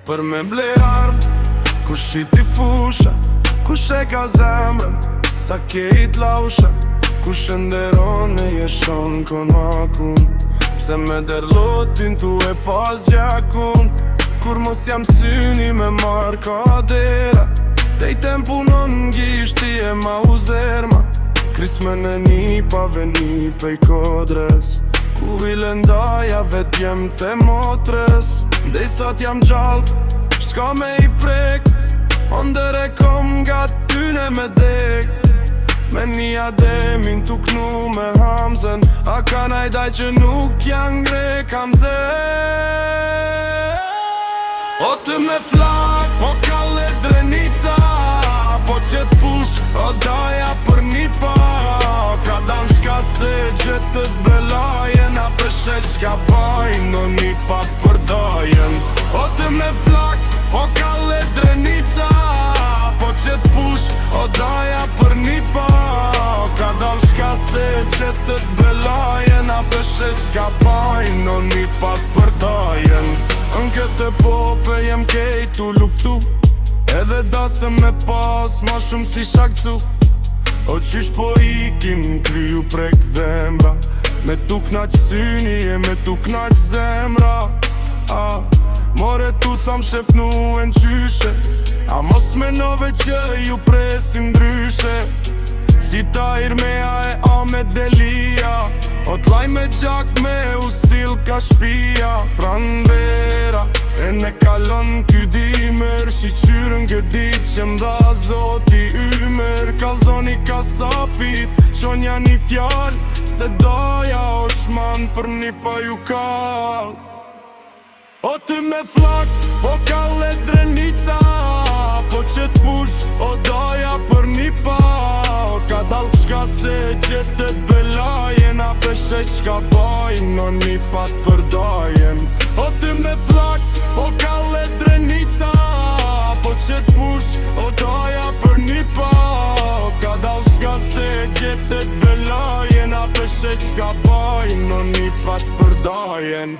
Për me ble armë, kush i ti fusha, kush e ka zemrën, sa kejt lausha, kush e nderon e jeshon kon makun. Pse me derlotin tu e pas gjakun, kur mos jam syni me marr kadera. Dejten punon gjishti e ma uzerma, krisme në nipa veni pej kodres. Ku i lëndaja vet jem te motres. Ndej sot jam gjallë, s'ka me i prek, ondër e kom nga tyne me dek. Me një ademin tu knu me Hamzen, a ka najdaj që nuk janë grek Hamzen. O të me flak, po kalle drenica, po që t'push, o daja për një pa. Ka dam shka se gjetët belajen, a përshet shka bajnë, no një pa përdajen. O të me flak, po kalle drenica, po që t'push, o daja për një pa. Ka dam shka se gjetët belajen, a përshet shka bajnë, no një pa përdajen. Në këtë pope jem kejtu luftu, edhe dasëm me pas ma shumë si shakcu. O qish po ikim kryu prek dhembra, me tu knaq syni e me tu knaq zemra. More tu cam shefnu e n'qyshe, a mos menove që ju presim ndryshe. Si Tahir Mea e Ahmed Delia, o t'laj me gjak me usil ka shpia. Pran vera, e ne kalon ky dimër, shiqyrën gëdit që mda zoti ymer. Kalzoni kasapit, shonja një fjall, se doja o shman për një pa ju kall. O të me flak, po kalle drenica, po që t'push, o doja për një pa. Ka dal shka se gjetët belajen, a peshet shka bajnë, no një pat përdajen. O të me flak, po kalle drenica, po që t'push, o doja për një pa. Ka dal shka se gjetët belajen, a peshet shka bajnë, no një pat përdajen.